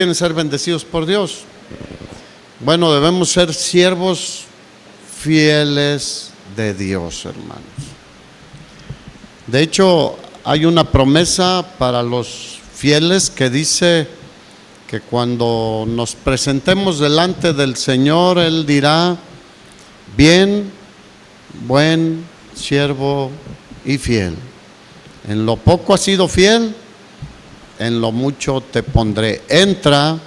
quieren ser bendecidos por Dios? Bueno, debemos ser siervos fieles de Dios, hermanos. De hecho, hay una promesa para los fieles que dice que cuando nos presentemos delante del Señor, Él dirá: bien, buen siervo y fiel. En lo poco has sido fiel, en lo mucho te pondré. Entra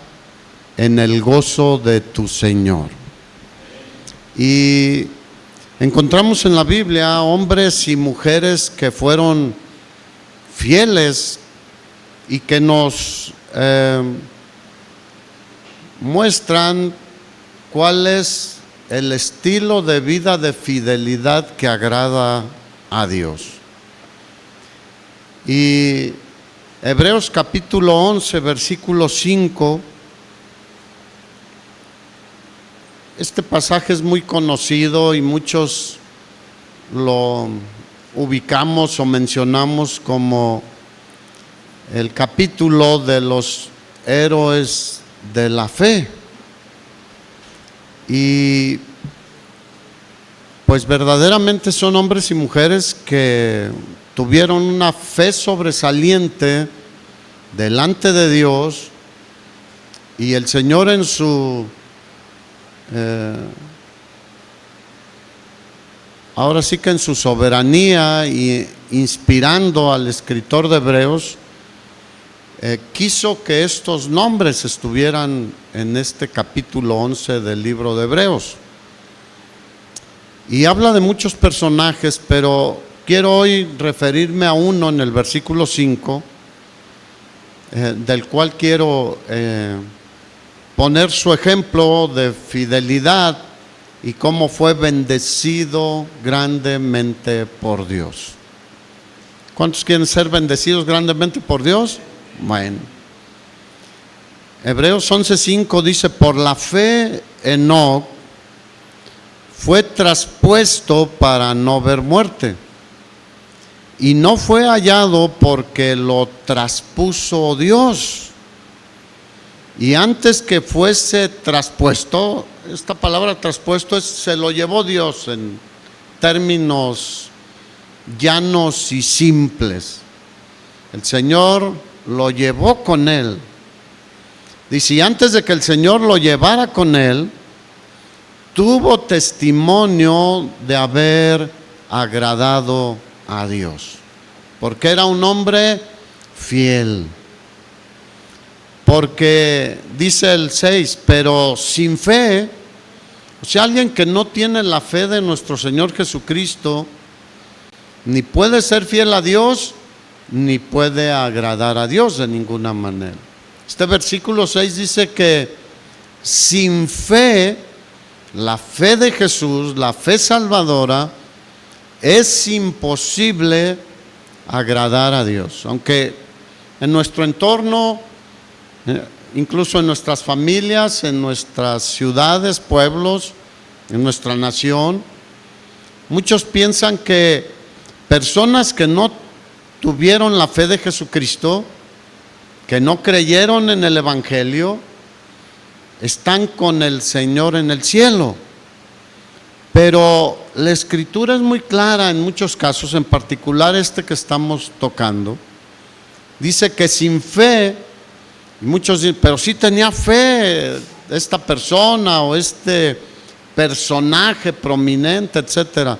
en el gozo de tu Señor. Y encontramos en la Biblia hombres y mujeres que fueron fieles y que nos muestran cuál es el estilo de vida de fidelidad que agrada a Dios. Y Hebreos capítulo 11, versículo 5, este pasaje es muy conocido y muchos lo ubicamos o mencionamos como el capítulo de los héroes de la fe. Y pues verdaderamente son hombres y mujeres que tuvieron una fe sobresaliente delante de Dios, y el Señor en su ahora sí que en su soberanía y inspirando al escritor de Hebreos, quiso que estos nombres estuvieran en este capítulo 11 del libro de Hebreos. Y habla de muchos personajes, pero quiero hoy referirme a uno en el versículo 5, del cual quiero poner su ejemplo de fidelidad y cómo fue bendecido grandemente por Dios. ¿Cuántos quieren ser bendecidos grandemente por Dios? Bueno, Hebreos 11:5 dice: por la fe Enoc fue traspuesto para no ver muerte, y no fue hallado porque lo traspuso Dios. Y antes que fuese traspuesto, esta palabra traspuesto es se lo llevó Dios en términos llanos y simples. El Señor lo llevó con Él. Dice, y antes de que el Señor lo llevara con Él, tuvo testimonio de haber agradado a Dios, porque era un hombre fiel. Porque dice el 6, pero sin fe, o sea, alguien que no tiene la fe de nuestro Señor Jesucristo, ni puede ser fiel a Dios, ni puede agradar a Dios de ninguna manera. Este versículo 6 dice que sin fe, la fe de Jesús, la fe salvadora, es imposible agradar a Dios. Aunque en nuestro entorno, incluso en nuestras familias, en nuestras ciudades, pueblos, en nuestra nación, muchos piensan que personas que no tuvieron la fe de Jesucristo, que no creyeron en el Evangelio, están con el Señor en el cielo. Pero la Escritura es muy clara en muchos casos, en particular este que estamos tocando. Dice que sin fe, y muchos dicen, pero sí tenía fe esta persona o este personaje prominente, etcétera.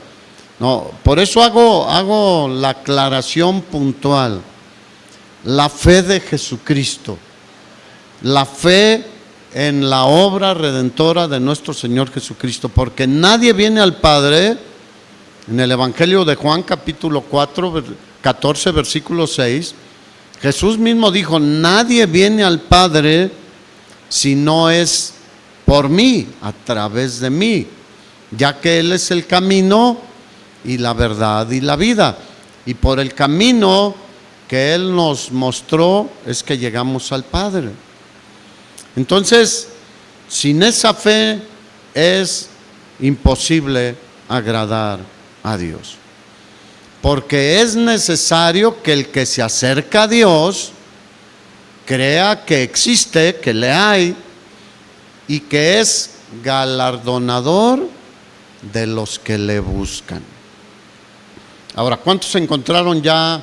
No, por eso hago la aclaración puntual. La fe de Jesucristo, la fe en la obra redentora de nuestro Señor Jesucristo, porque nadie viene al Padre. En el Evangelio de Juan capítulo 14 versículo 6, Jesús mismo dijo: nadie viene al Padre si no es por mí, a través de mí, ya que Él es el camino y la verdad y la vida, y por el camino que Él nos mostró es que llegamos al Padre. Entonces, sin esa fe es imposible agradar a Dios, porque es necesario que el que se acerca a Dios crea que existe, que le hay y que es galardonador de los que le buscan. Ahora, ¿cuántos encontraron ya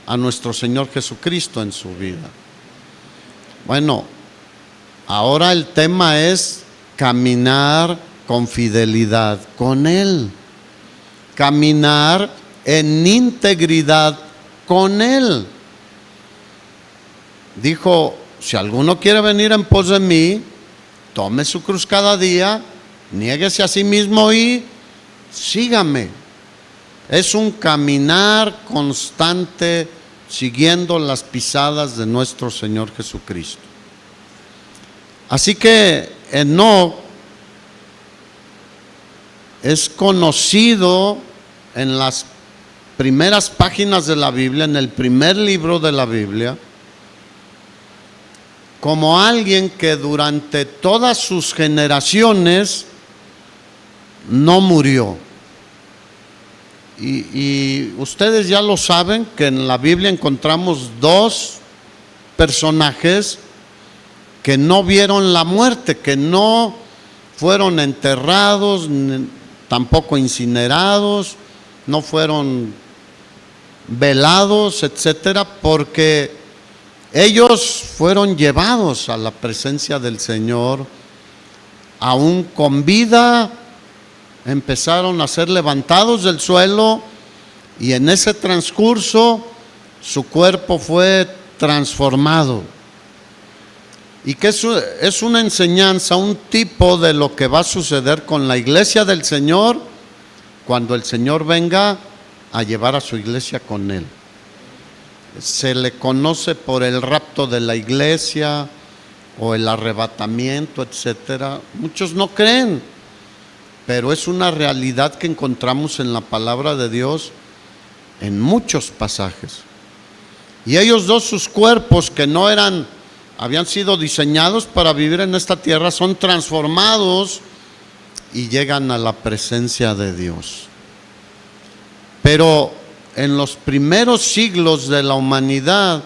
a nuestro Señor Jesucristo en su vida? Bueno, ahora el tema es caminar con fidelidad con Él, caminar en integridad con Él. Dijo, si alguno quiere venir en pos de mí, tome su cruz cada día, niéguese a sí mismo y sígame. Es un caminar constante siguiendo las pisadas de nuestro Señor Jesucristo. Así que Enoc es conocido en las primeras páginas de la Biblia, en el primer libro de la Biblia, como alguien que durante todas sus generaciones no murió. Y ustedes ya lo saben que en la Biblia encontramos dos personajes que no vieron la muerte, que no fueron enterrados, tampoco incinerados, no fueron velados, etcétera, porque ellos fueron llevados a la presencia del Señor, aún con vida. Empezaron a ser levantados del suelo y en ese transcurso su cuerpo fue transformado. Y que es una enseñanza, un tipo de lo que va a suceder con la iglesia del Señor cuando el Señor venga a llevar a su iglesia con Él. Se le conoce por el rapto de la iglesia o el arrebatamiento, etcétera. Muchos no creen, pero es una realidad que encontramos en la palabra de Dios en muchos pasajes. Y ellos dos, sus cuerpos que no habían sido diseñados para vivir en esta tierra, son transformados y llegan a la presencia de Dios. Pero en los primeros siglos de la humanidad,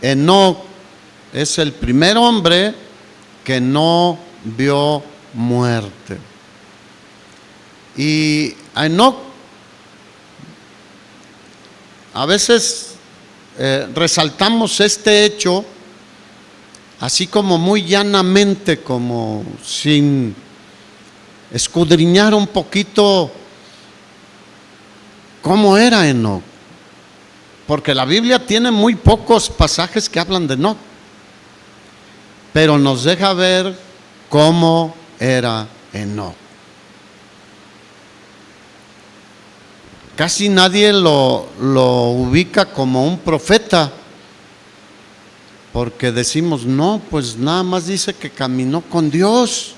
Enoc es el primer hombre que no vio muerte. Y a Enoc a veces resaltamos este hecho así como muy llanamente, como sin escudriñar un poquito cómo era Enoc, porque la Biblia tiene muy pocos pasajes que hablan de Enoc, pero nos deja ver cómo era Enoc. Casi nadie lo ubica como un profeta, porque decimos, no, pues nada más dice que caminó con Dios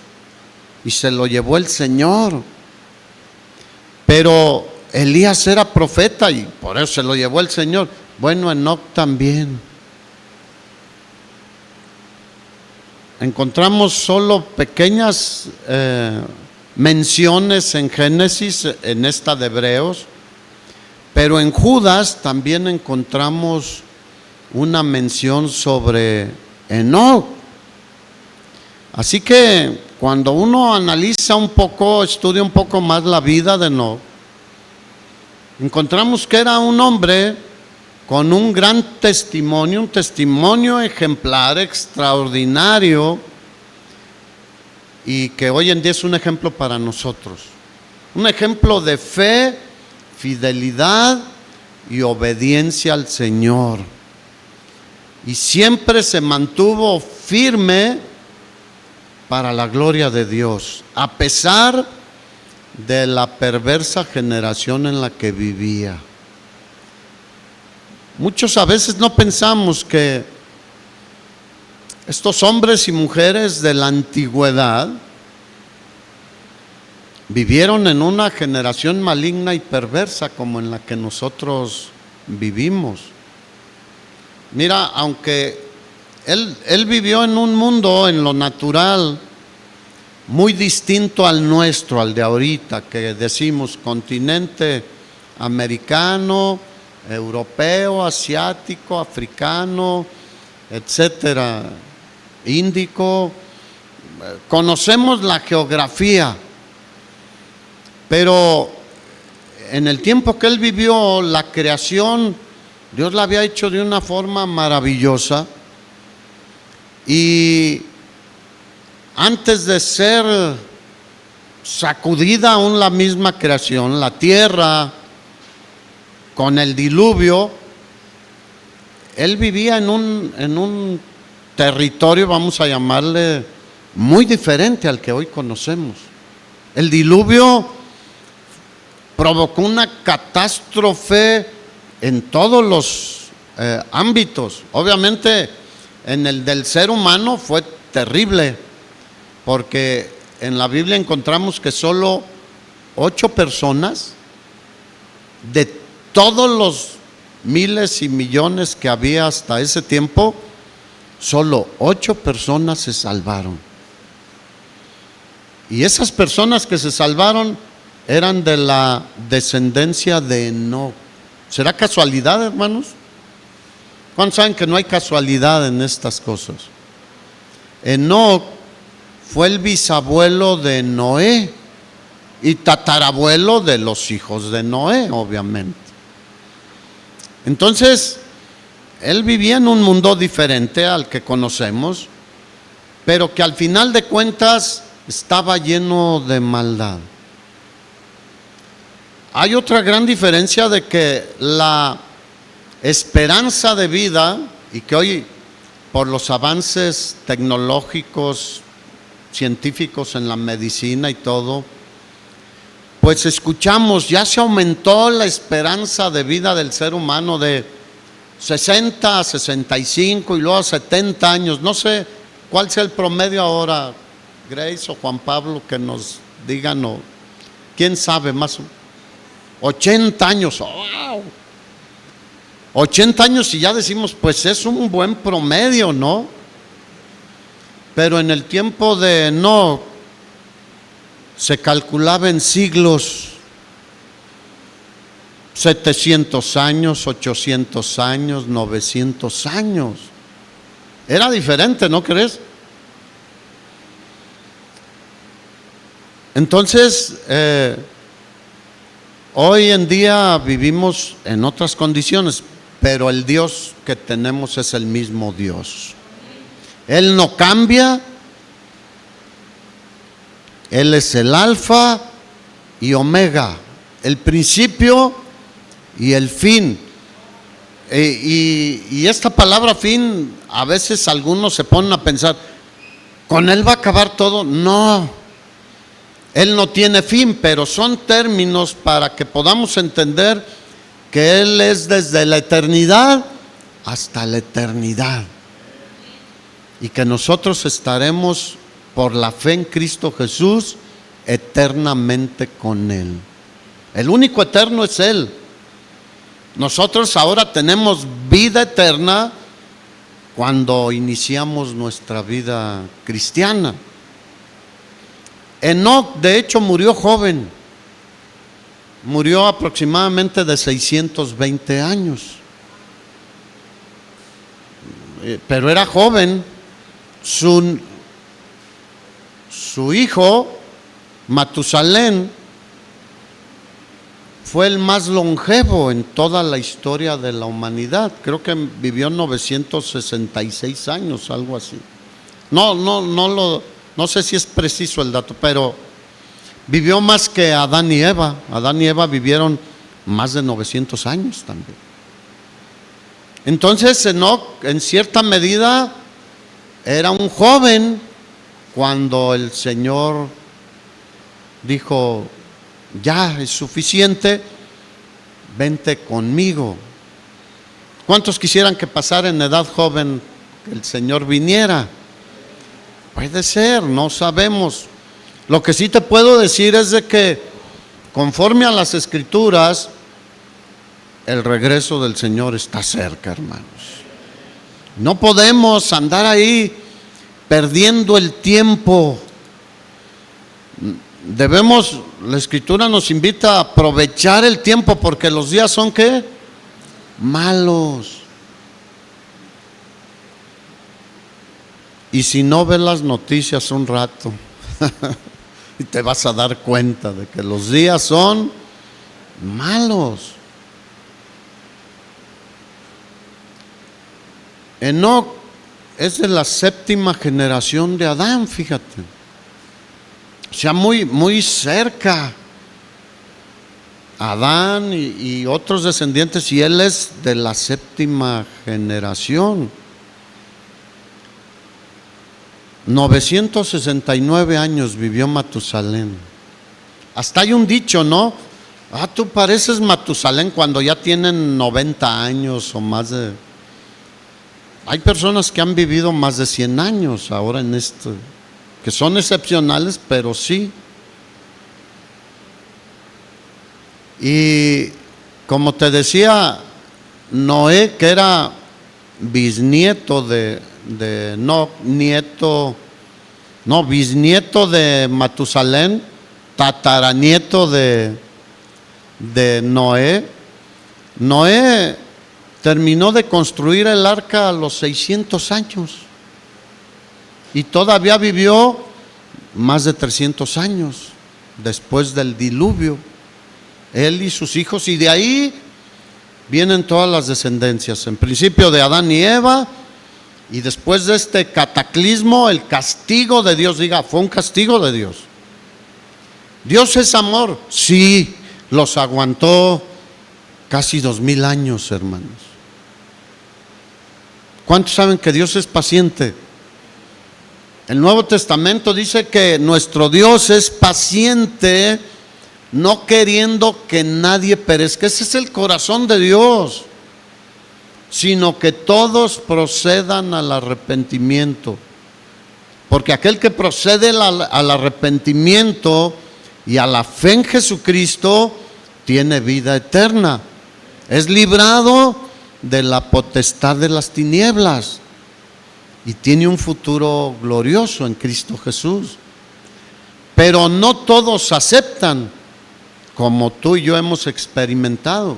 y se lo llevó el Señor. Pero Elías era profeta y por eso se lo llevó el Señor. Bueno, Enoc también. Encontramos solo pequeñas menciones en Génesis, en esta de Hebreos, pero en Judas también encontramos una mención sobre Enoc. Así que cuando uno analiza un poco, estudia un poco más la vida de Enoc, encontramos que era un hombre con un gran testimonio, un testimonio ejemplar, extraordinario, y que hoy en día es un ejemplo para nosotros. Un ejemplo de fe, fidelidad y obediencia al Señor. Y siempre se mantuvo firme para la gloria de Dios, a pesar de la perversa generación en la que vivía. Muchos a veces no pensamos que estos hombres y mujeres de la antigüedad vivieron en una generación maligna y perversa como en la que nosotros vivimos. Mira, aunque él vivió en un mundo, en lo natural, muy distinto al nuestro, al de ahorita, que decimos continente americano, europeo, asiático, africano, etcétera, Índico. Conocemos la geografía, pero en el tiempo que él vivió, la creación, Dios la había hecho de una forma maravillosa. Y antes de ser sacudida aún la misma creación, la tierra, con el diluvio, él vivía en un territorio, vamos a llamarle, muy diferente al que hoy conocemos. El diluvio provocó una catástrofe en todos los ámbitos. Obviamente en el del ser humano fue terrible, porque en la Biblia encontramos que solo 8 personas de todos los miles y millones que había hasta ese tiempo, solo 8 personas se salvaron. Y esas personas que se salvaron eran de la descendencia de Enoc. ¿Será casualidad, hermanos? ¿Cuántos saben que no hay casualidad en estas cosas? Enoc fue el bisabuelo de Noé y tatarabuelo de los hijos de Noé, obviamente. Entonces, él vivía en un mundo diferente al que conocemos, pero que al final de cuentas estaba lleno de maldad. Hay otra gran diferencia, de que la esperanza de vida, y que hoy por los avances tecnológicos, científicos en la medicina y todo, pues escuchamos, ya se aumentó la esperanza de vida del ser humano de 60 a 65 y luego a 70 años. No sé cuál sea el promedio ahora, Grace o Juan Pablo, que nos digan, o quién sabe más. 80 años, wow. 80 años, y ya decimos, pues es un buen promedio, ¿no? Pero en el tiempo de Enoc se calculaba en siglos, 700 años, 800 años, 900 años. Era diferente, ¿no crees? Entonces, hoy en día vivimos en otras condiciones, pero el Dios que tenemos es el mismo Dios. Él no cambia. Él es el alfa y omega, el principio y el fin. Y esta palabra fin, a veces algunos se ponen a pensar, ¿con Él va a acabar todo? No, Él no tiene fin, pero son términos para que podamos entender que Él es desde la eternidad hasta la eternidad, y que nosotros estaremos por la fe en Cristo Jesús eternamente con Él. El único eterno es Él. Nosotros ahora tenemos vida eterna cuando iniciamos nuestra vida cristiana. Enoc, de hecho, murió joven. Murió aproximadamente de 620 años. Pero era joven. Su hijo, Matusalén, fue el más longevo en toda la historia de la humanidad. Creo que vivió 966 años, algo así. No sé si es preciso el dato, pero vivió más que Adán y Eva. Adán y Eva vivieron más de 900 años también. Entonces Enoc, en cierta medida, era un joven cuando el Señor dijo, ya es suficiente, vente conmigo. ¿Cuántos quisieran que pasara en edad joven que el Señor viniera? Puede ser, no sabemos. Lo que sí te puedo decir es de que, conforme a las Escrituras, el regreso del Señor está cerca, hermanos. No podemos andar ahí perdiendo el tiempo. Debemos, la Escritura nos invita a aprovechar el tiempo, porque los días son ¿qué? Malos. Y si no ves las noticias un rato, y te vas a dar cuenta de que los días son malos. Enoc es de la séptima generación de Adán, fíjate. O sea, muy cerca. Adán y otros descendientes, y él es de la séptima generación. 969 años vivió Matusalén. Hasta hay un dicho, ¿no? Tú pareces Matusalén cuando ya tienen 90 años o más de... Hay personas que han vivido más de 100 años ahora en esto, que son excepcionales, pero sí. Y como te decía, Noé, que era bisnieto de Enoc, bisnieto de Matusalén, tataranieto de Noé. Noé terminó de construir el arca a los 600 años y todavía vivió más de 300 años después del diluvio, él y sus hijos, y de ahí vienen todas las descendencias, en principio de Adán y Eva, y después de este cataclismo, el castigo de Dios. Diga, fue un castigo de Dios. Dios es amor, sí, los aguantó casi 2000 años, hermanos. ¿Cuántos saben que Dios es paciente? El Nuevo Testamento dice que nuestro Dios es paciente, no queriendo que nadie perezca. Ese es el corazón de Dios, sino que todos procedan al arrepentimiento. Porque aquel que procede al arrepentimiento y a la fe en Jesucristo tiene vida eterna. Es librado de la potestad de las tinieblas y tiene un futuro glorioso en Cristo Jesús. Pero no todos aceptan, como tú y yo hemos experimentado.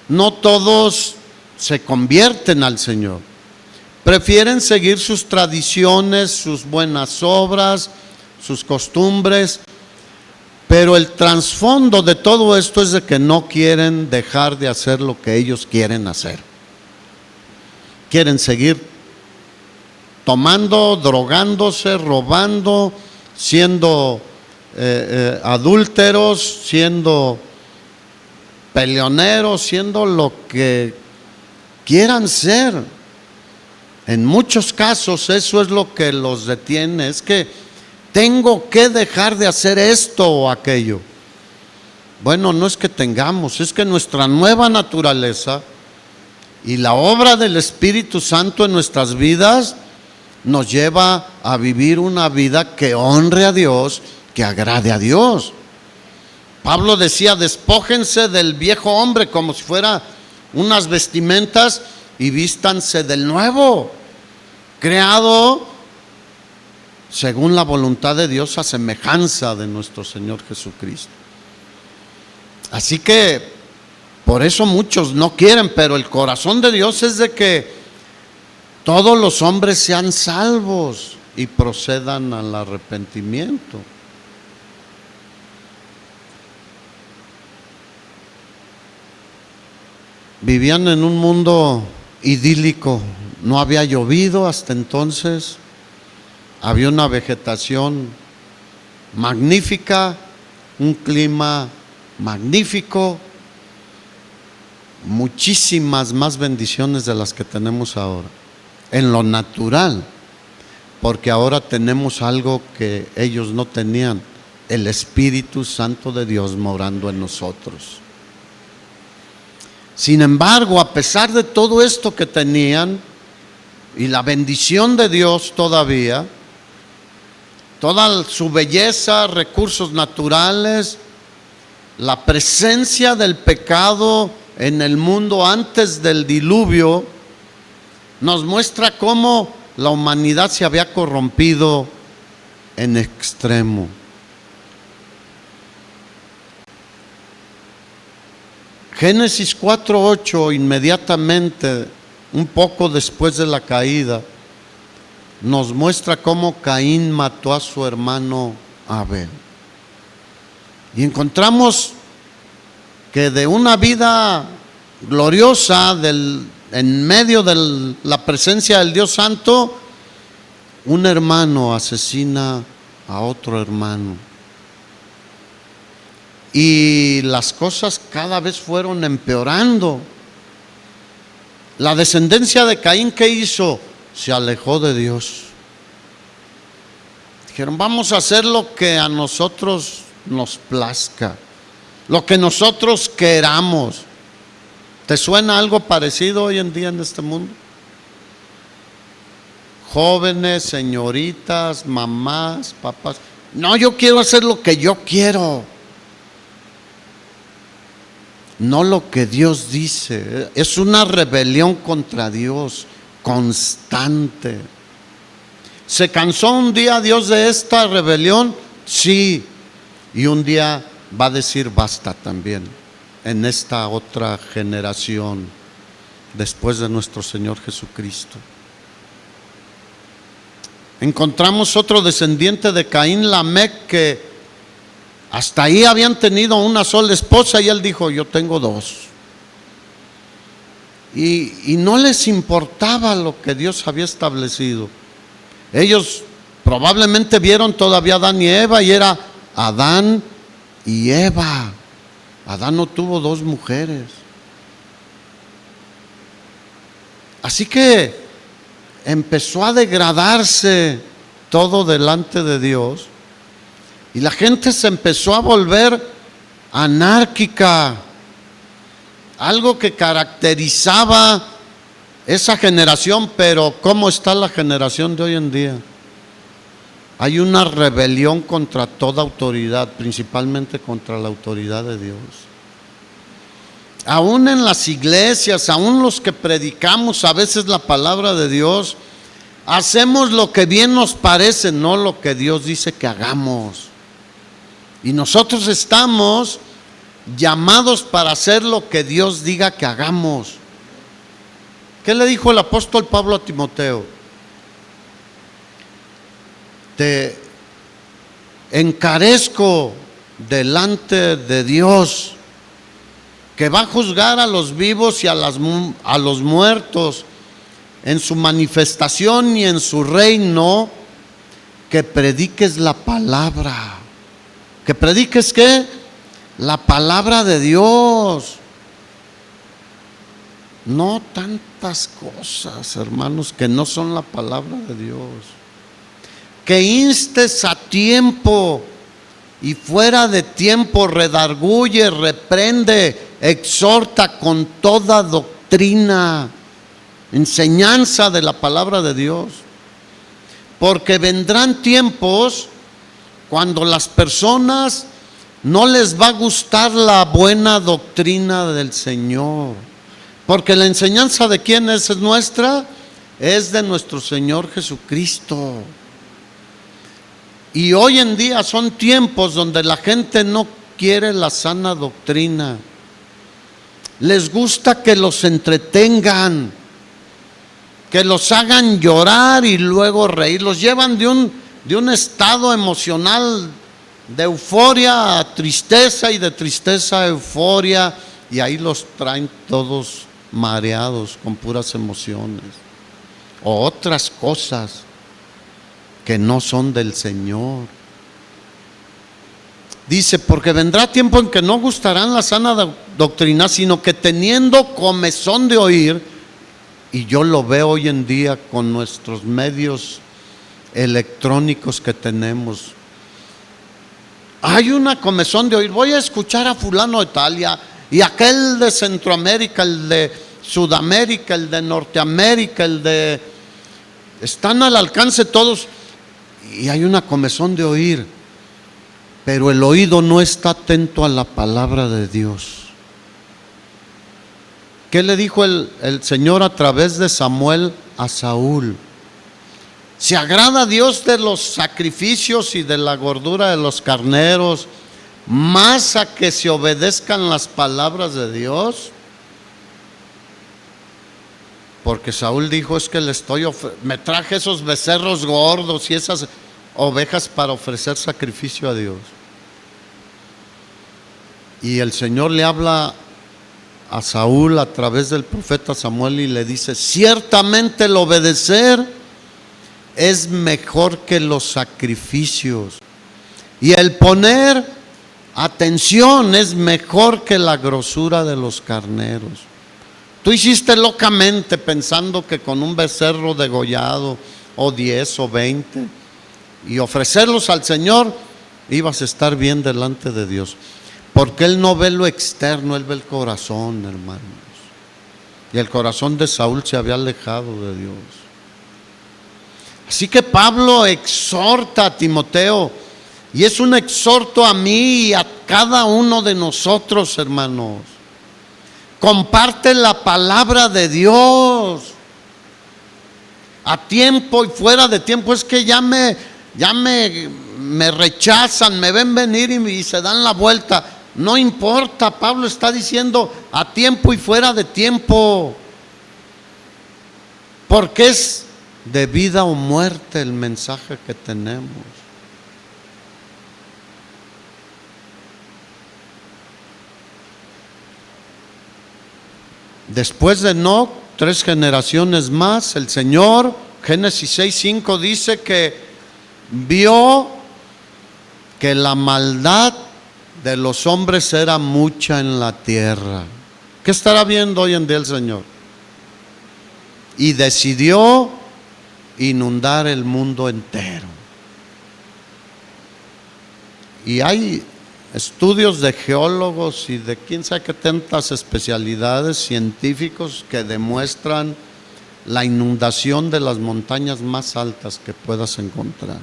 No todos se convierten al Señor. Prefieren seguir sus tradiciones, sus buenas obras, sus costumbres. Pero el trasfondo de todo esto es de que no quieren dejar de hacer lo que ellos quieren hacer. Quieren seguir tomando, drogándose, robando, siendo adúlteros, siendo peleoneros, siendo lo que quieran ser. En muchos casos eso es lo que los detiene, es que tengo que dejar de hacer esto o aquello. Bueno, no es que tengamos, es que nuestra nueva naturaleza y la obra del Espíritu Santo en nuestras vidas nos lleva a vivir una vida que honre a Dios, que agrade a Dios. Pablo decía, despójense del viejo hombre como si fuera unas vestimentas y vístanse del nuevo, creado según la voluntad de Dios, a semejanza de nuestro Señor Jesucristo. Así que por eso muchos no quieren, pero el corazón de Dios es de que todos los hombres sean salvos y procedan al arrepentimiento. Vivían en un mundo idílico, no había llovido hasta entonces. Había una vegetación magnífica, un clima magnífico, muchísimas más bendiciones de las que tenemos ahora, en lo natural, porque ahora tenemos algo que ellos no tenían, el Espíritu Santo de Dios morando en nosotros. Sin embargo, a pesar de todo esto que tenían y la bendición de Dios todavía, toda su belleza, recursos naturales, la presencia del pecado en el mundo antes del diluvio, nos muestra cómo la humanidad se había corrompido en extremo. Génesis 4:8, inmediatamente, un poco después de la caída, nos muestra cómo Caín mató a su hermano Abel. Y encontramos que de una vida gloriosa en medio de la presencia del Dios Santo, un hermano asesina a otro hermano. Y las cosas cada vez fueron empeorando. La descendencia de Caín, ¿qué hizo? Se alejó de Dios. Dijeron, vamos a hacer lo que a nosotros nos plazca, lo que nosotros queramos. ¿Te suena algo parecido hoy en día en este mundo? Jóvenes, señoritas, mamás, papás. No, yo quiero hacer lo que yo quiero, no lo que Dios dice. Es una rebelión contra Dios constante. ¿Se cansó un día Dios de esta rebelión? Sí. Y un día va a decir basta también en esta otra generación después de nuestro Señor Jesucristo. Encontramos otro descendiente de Caín, Lamec, que hasta ahí habían tenido una sola esposa y él dijo, yo tengo dos. Y no les importaba lo que Dios había establecido. Ellos probablemente vieron todavía a Adán y Eva, y era Adán y Eva. Adán no tuvo dos mujeres. Así que empezó a degradarse todo delante de Dios, y la gente se empezó a volver anárquica, algo que caracterizaba esa generación. Pero ¿cómo está la generación de hoy en día? Hay una rebelión contra toda autoridad, principalmente contra la autoridad de Dios. Aún en las iglesias, aún los que predicamos a veces la palabra de Dios, hacemos lo que bien nos parece, no lo que Dios dice que hagamos. Y nosotros estamos llamados para hacer lo que Dios diga que hagamos. ¿Qué le dijo el apóstol Pablo a Timoteo? Te encarezco delante de Dios, que va a juzgar a los vivos y a los muertos en su manifestación y en su reino, que prediques la palabra. ¿Que prediques qué? La palabra de Dios. No tantas cosas, hermanos, que no son la palabra de Dios. Que instes a tiempo y fuera de tiempo, redarguye, reprende, exhorta con toda doctrina, enseñanza de la palabra de Dios. Porque vendrán tiempos cuando las personas no les va a gustar la buena doctrina del Señor. Porque la enseñanza de quién es nuestra, es de nuestro Señor Jesucristo. Y hoy en día son tiempos donde la gente no quiere la sana doctrina. Les gusta que los entretengan, que los hagan llorar y luego reír. Los llevan de un estado emocional de euforia a tristeza, y de tristeza a euforia, y ahí los traen todos mareados con puras emociones o otras cosas que no son del Señor. Dice, porque vendrá tiempo en que no gustarán la sana doctrina, sino que teniendo comezón de oír, y yo lo veo hoy en día con nuestros medios electrónicos que tenemos, hay una comezón de oír. Voy a escuchar a fulano de tal, y aquel de Centroamérica, el de Sudamérica, el de Norteamérica, están al alcance todos, y hay una comezón de oír, pero el oído no está atento a la palabra de Dios. ¿Qué le dijo el Señor a través de Samuel a Saúl? ¿Se agrada Dios de los sacrificios y de la gordura de los carneros más a que se obedezcan las palabras de Dios? Porque Saúl dijo, es que me traje esos becerros gordos y esas ovejas para ofrecer sacrificio a Dios. Y el Señor le habla a Saúl a través del profeta Samuel y le dice, ciertamente el obedecer es mejor que los sacrificios, y el poner atención es mejor que la grosura de los carneros. Tú hiciste locamente pensando que con un becerro degollado, o 10 o 20, y ofrecerlos al Señor, ibas a estar bien delante de Dios. Porque Él no ve lo externo, Él ve el corazón, hermanos. Y el corazón de Saúl se había alejado de Dios. Así que Pablo exhorta a Timoteo, y es un exhorto a mí y a cada uno de nosotros, hermanos. Comparte la palabra de Dios a tiempo y fuera de tiempo. Es que ya me rechazan, me ven venir y se dan la vuelta. No importa, Pablo está diciendo a tiempo y fuera de tiempo, porque es de vida o muerte el mensaje que tenemos. Después de Enoc, 3 generaciones más, el Señor, Génesis 6:5 dice que vio que la maldad de los hombres era mucha en la tierra. ¿Qué estará viendo hoy en día el Señor? Y decidió inundar el mundo entero. Y hay estudios de geólogos y de quién sabe qué tantas especialidades científicos que demuestran la inundación de las montañas más altas que puedas encontrar.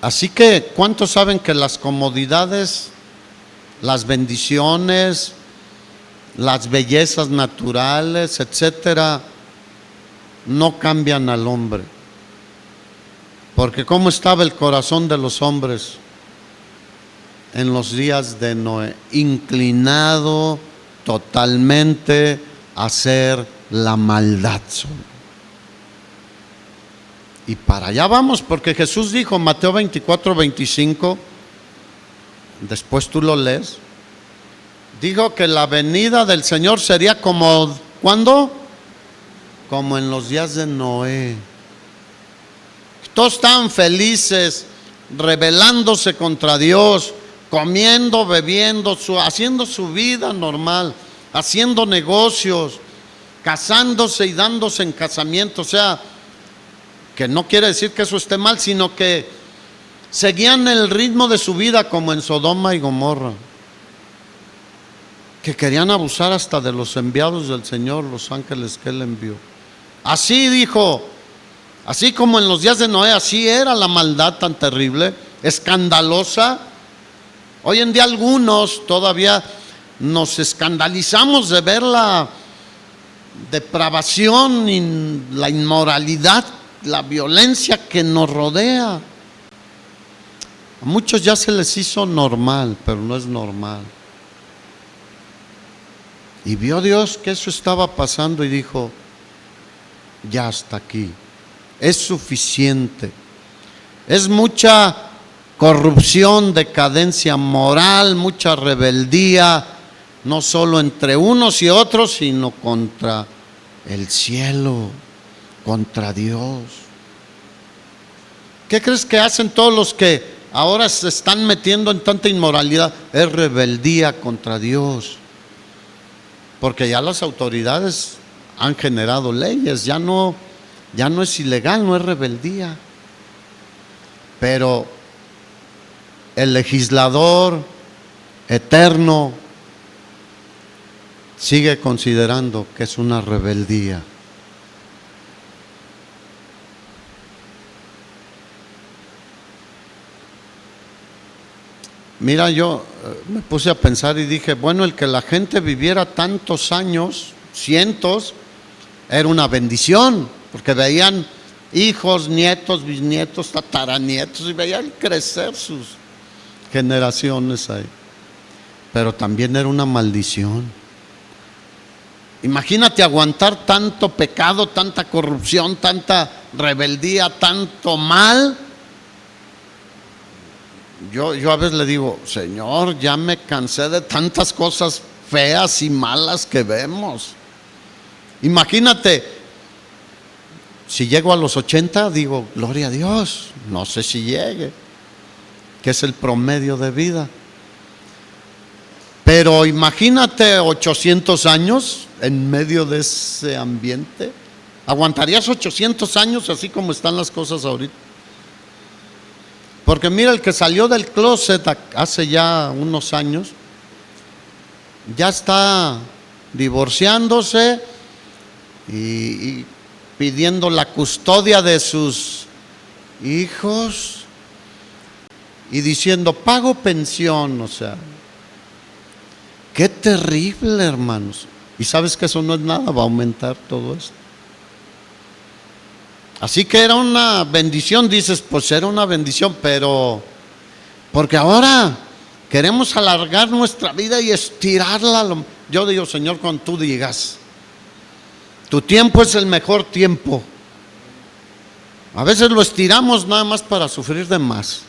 Así que, ¿cuántos saben que las comodidades, las bendiciones, las bellezas naturales, etcétera, no cambian al hombre? Porque ¿cómo estaba el corazón de los hombres en los días de Noé? Inclinado totalmente a hacer la maldad. Y para allá vamos, porque Jesús dijo, Mateo 24:25, después tú lo lees, dijo que la venida del Señor sería como, ¿cuándo? Como en los días de Noé. Todos estaban felices, rebelándose contra Dios, comiendo, bebiendo, haciendo su vida normal, haciendo negocios, casándose y dándose en casamiento. O sea, que no quiere decir que eso esté mal, sino que seguían el ritmo de su vida como en Sodoma y Gomorra, que querían abusar hasta de los enviados del Señor, los ángeles que Él envió. Así dijo, así como en los días de Noé, así era la maldad tan terrible, escandalosa. Hoy en día algunos todavía nos escandalizamos de ver la depravación y la inmoralidad, la violencia que nos rodea. A muchos ya se les hizo normal, pero no es normal. Y vio Dios que eso estaba pasando y dijo, ya hasta aquí, es suficiente. Es mucha corrupción, decadencia moral, mucha rebeldía, no solo entre unos y otros, sino contra el cielo, contra Dios. ¿Qué crees que hacen todos los que ahora se están metiendo en tanta inmoralidad? Es rebeldía contra Dios. Porque ya las autoridades han generado leyes, ya no es ilegal, no es rebeldía. Pero el legislador eterno sigue considerando que es una rebeldía. Mira, yo me puse a pensar y dije, bueno, el que la gente viviera tantos años, cientos, era una bendición, porque veían hijos, nietos, bisnietos, tataranietos, y veían crecer sus generaciones ahí. pero también era una maldición. Imagínate aguantar tanto pecado, tanta corrupción, tanta rebeldía, tanto mal. Yo a veces le digo, Señor, ya me cansé de tantas cosas feas y malas que vemos. Imagínate, si llego a los 80, digo, gloria a Dios, no sé si llegue, que es el promedio de vida. Pero imagínate 800 años en medio de ese ambiente. ¿Aguantarías 800 años así como están las cosas ahorita? Porque mira, el que salió del closet hace ya unos años, ya está divorciándose y pidiendo la custodia de sus hijos y diciendo, pago pensión, o sea, qué terrible, hermanos. Y sabes que eso no es nada, va a aumentar todo esto. Así que era una bendición, dices, pues era una bendición, pero porque ahora queremos alargar nuestra vida y estirarla. Yo digo, Señor, cuando tú digas, tu tiempo es el mejor tiempo. A veces lo estiramos nada más para sufrir de más.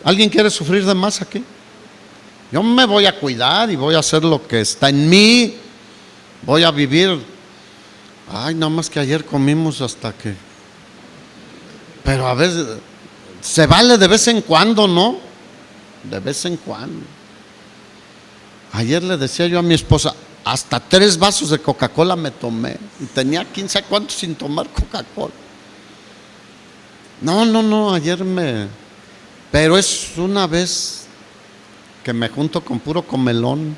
¿Alguien quiere sufrir de más aquí? Yo me voy a cuidar y voy a hacer lo que está en mí. Voy a vivir. Ay, nada más que ayer comimos hasta que. Pero a veces se vale de vez en cuando, ¿no? De vez en cuando. Ayer le decía yo a mi esposa, hasta 3 vasos de Coca-Cola me tomé. Y tenía 15 cuantos sin tomar Coca-Cola. No, ayer Pero es una vez que me junto con puro comelón.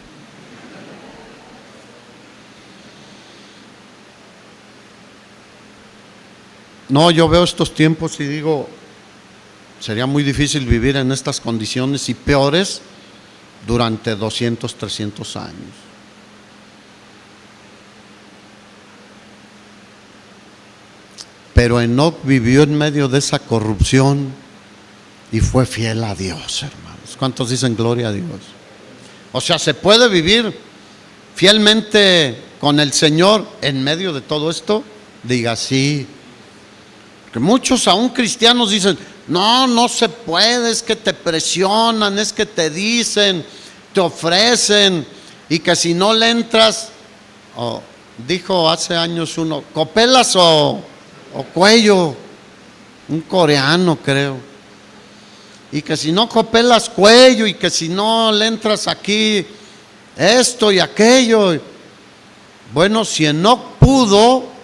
No, yo veo estos tiempos y digo, sería muy difícil vivir en estas condiciones y peores durante 200, 300 años. Pero Enoc vivió en medio de esa corrupción y fue fiel a Dios, hermanos. ¿Cuántos dicen gloria a Dios? O sea, se puede vivir fielmente con el Señor en medio de todo esto. Diga sí. Que muchos aún cristianos dicen, no se puede, es que te presionan, es que te dicen, te ofrecen, y que si no le entras, dijo hace años uno, copelas o cuello, un coreano creo, y que si no copelas cuello, y que si no le entras aquí, esto y aquello. Bueno, si Enoc pudo,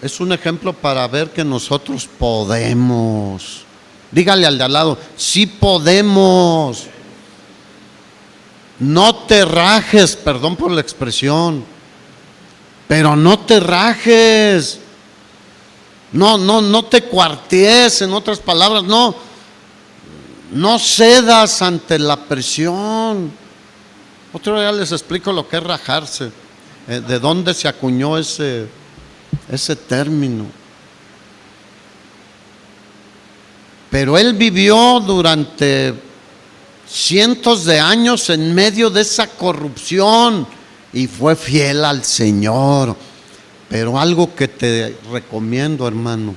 es un ejemplo para ver que nosotros podemos. Dígale al de al lado, sí podemos. No te rajes, perdón por la expresión, pero no te rajes. No te cuartees, en otras palabras, no cedas ante la presión. Otro día les explico lo que es rajarse, de dónde se acuñó ese término. Pero él vivió durante cientos de años en medio de esa corrupción y fue fiel al Señor. Pero algo que te recomiendo, hermano,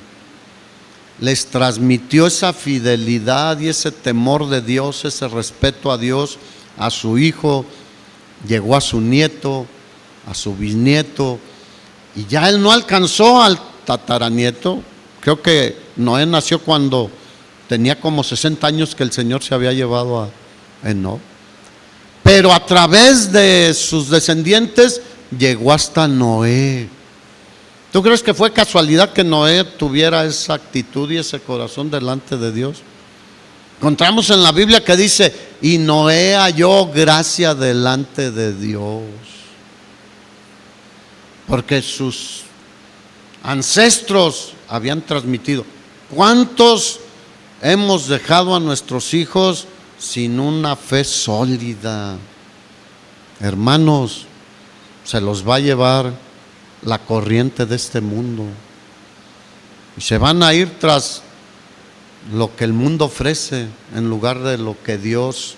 les transmitió esa fidelidad y ese temor de Dios, ese respeto a Dios, a su hijo, llegó a su nieto, a su bisnieto. Y ya él no alcanzó al tataranieto. Creo que Noé nació cuando tenía como 60 años que el Señor se había llevado a Enoc. Pero a través de sus descendientes llegó hasta Noé. ¿Tú crees que fue casualidad que Noé tuviera esa actitud y ese corazón delante de Dios? Encontramos en la Biblia que dice, y Noé halló gracia delante de Dios. Porque sus ancestros habían transmitido. ¿Cuántos hemos dejado a nuestros hijos sin una fe sólida? Hermanos, se los va a llevar la corriente de este mundo y se van a ir tras lo que el mundo ofrece en lugar de lo que Dios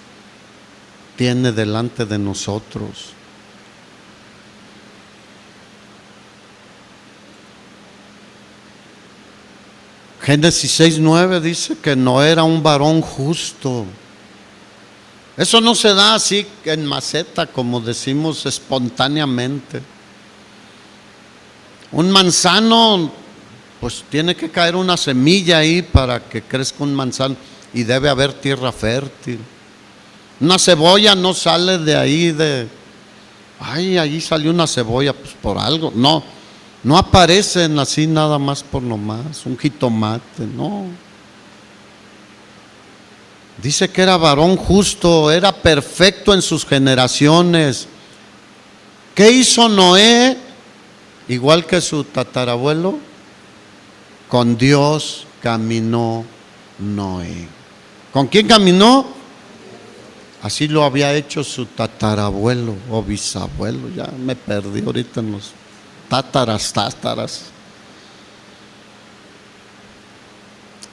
tiene delante de nosotros. Génesis 6:9 dice que Noé era un varón justo. Eso no se da así en maceta, como decimos espontáneamente. Un manzano, pues tiene que caer una semilla ahí para que crezca un manzano, y debe haber tierra fértil. Una cebolla no sale de ahí allí salió una cebolla, pues por algo. No aparecen así nada más por nomás. Un jitomate, no. Dice que era varón justo, era perfecto en sus generaciones. ¿Qué hizo Noé? Igual que su tatarabuelo, con Dios caminó Noé. ¿Con quién caminó? Así lo había hecho su tatarabuelo o bisabuelo. Ya me perdí ahorita en los tátaras.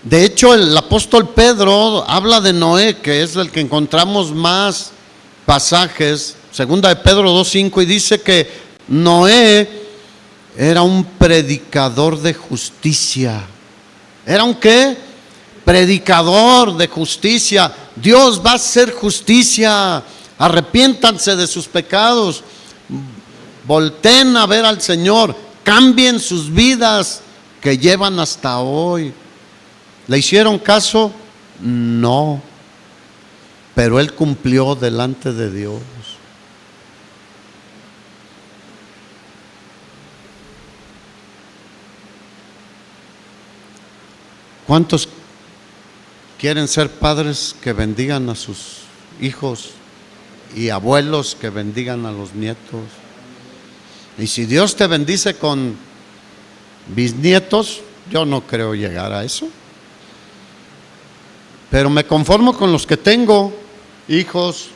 De hecho, el apóstol Pedro habla de Noé, que es el que encontramos más pasajes, segunda de Pedro 2:5, y dice que Noé era un predicador de justicia. ¿Era un qué? Predicador de justicia. Dios va a hacer justicia. Arrepiéntanse de sus pecados. Volteen a ver al Señor. Cambien sus vidas que llevan hasta hoy. ¿Le hicieron caso? No. Pero él cumplió delante de Dios. ¿Cuántos quieren ser padres que bendigan a sus hijos y abuelos que bendigan a los nietos? Y si Dios te bendice con bisnietos, yo no creo llegar a eso. Pero me conformo con los que tengo, hijos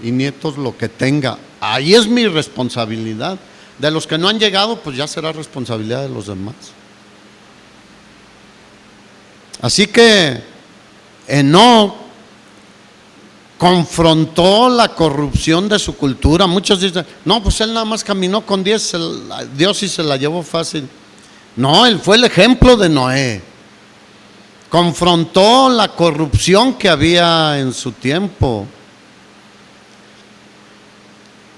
y nietos, lo que tenga. Ahí es mi responsabilidad. De los que no han llegado, pues ya será responsabilidad de los demás. Así que Enoc confrontó la corrupción de su cultura. Muchos dicen, no, pues él nada más caminó con Dios y se la llevó fácil. No, él fue el ejemplo de Noé. Confrontó la corrupción que había en su tiempo.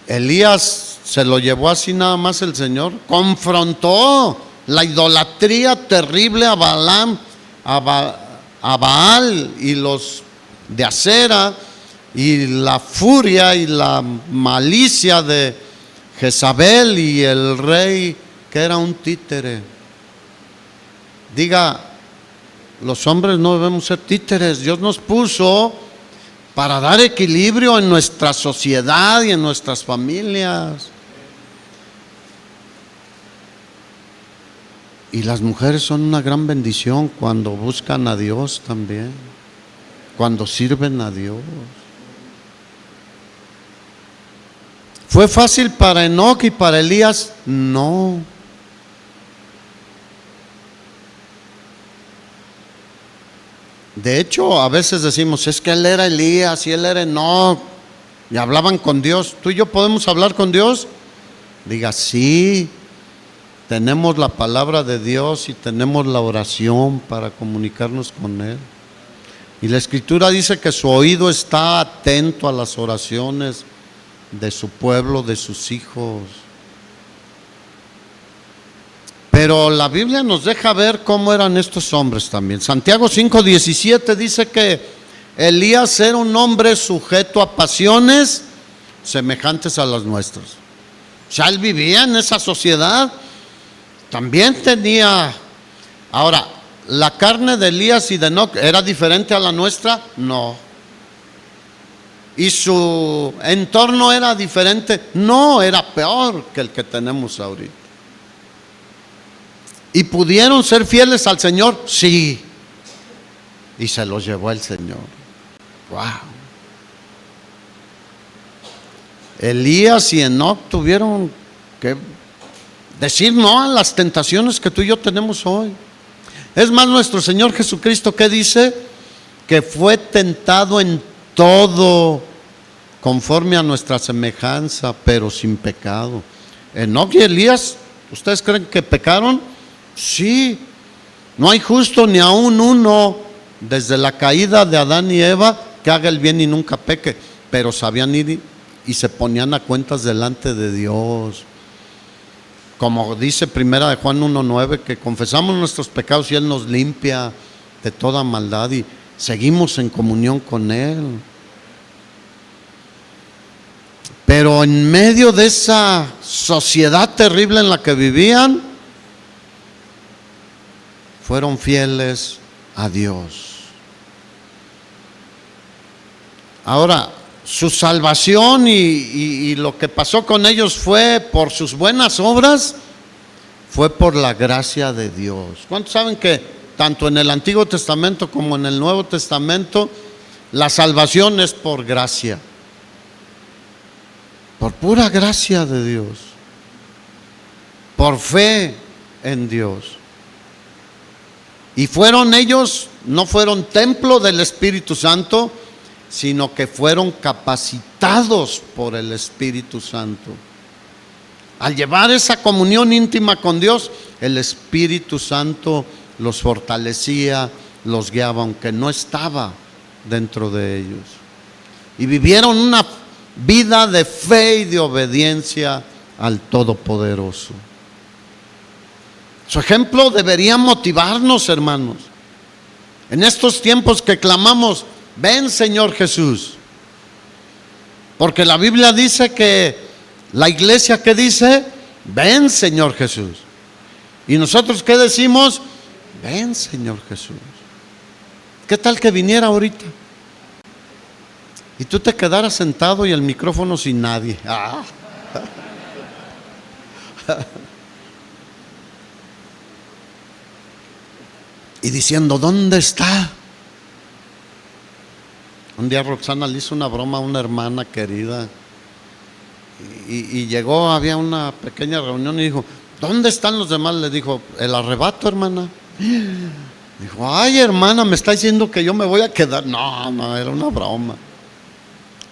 Elías se lo llevó así nada más el Señor. Confrontó la idolatría terrible a Balaam, a Baal y los de Acera, y la furia y la malicia de Jezabel y el rey que era un títere. Diga, los hombres no debemos ser títeres. Dios nos puso para dar equilibrio en nuestra sociedad y en nuestras familias. Y las mujeres son una gran bendición cuando buscan a Dios también, cuando sirven a Dios. ¿Fue fácil para Enoc y para Elías? No. De hecho, a veces decimos, es que él era Elías y él era Enoc, y hablaban con Dios. ¿Tú y yo podemos hablar con Dios? Diga, sí. Tenemos la palabra de Dios y tenemos la oración para comunicarnos con Él. Y la Escritura dice que su oído está atento a las oraciones de su pueblo, de sus hijos. Pero la Biblia nos deja ver cómo eran estos hombres también. Santiago 5:17 dice que Elías era un hombre sujeto a pasiones semejantes a las nuestras. O sea, él vivía en esa sociedad. También tenía. Ahora, ¿la carne de Elías y de Enoc era diferente a la nuestra? No. ¿Y su entorno era diferente? No, era peor que el que tenemos ahorita. ¿Y pudieron ser fieles al Señor? Sí. Y se los llevó el Señor. Wow. Elías y Enoc tuvieron que decir no a las tentaciones que tú y yo tenemos hoy. Es más, nuestro Señor Jesucristo, ¿qué dice? Que fue tentado en todo conforme a nuestra semejanza, pero sin pecado. Enoc y Elías, ¿ustedes creen que pecaron? Sí. No hay justo ni aún uno desde la caída de Adán y Eva que haga el bien y nunca peque, pero sabían ir y se ponían a cuentas delante de Dios. Como dice primera de Juan 1:9, que confesamos nuestros pecados y Él nos limpia de toda maldad y seguimos en comunión con Él. Pero en medio de esa sociedad terrible en la que vivían, fueron fieles a Dios. Ahora, su salvación y lo que pasó con ellos fue por sus buenas obras, fue por la gracia de Dios. ¿Cuántos saben que tanto en el Antiguo Testamento como en el Nuevo Testamento la salvación es por gracia? Por pura gracia de Dios, por fe en Dios. Y fueron ellos, no fueron templo del Espíritu Santo, sino que fueron capacitados por el Espíritu Santo. Al llevar esa comunión íntima con Dios, el Espíritu Santo los fortalecía, los guiaba, aunque no estaba dentro de ellos. Y vivieron una vida de fe y de obediencia al Todopoderoso. Su ejemplo debería motivarnos, hermanos. En estos tiempos que clamamos, ven Señor Jesús. Porque la Biblia dice que la iglesia, ¿qué dice? Ven Señor Jesús. Y nosotros, ¿qué decimos? Ven Señor Jesús. ¿Qué tal que viniera ahorita? Y tú te quedaras sentado y el micrófono sin nadie. ¡Ah! Y diciendo, ¿dónde está? Un día Roxana le hizo una broma a una hermana querida. Y llegó, había una pequeña reunión y dijo, ¿dónde están los demás? Le dijo, el arrebato, hermana. Dijo, ay, hermana, me está diciendo que yo me voy a quedar. No, era una broma.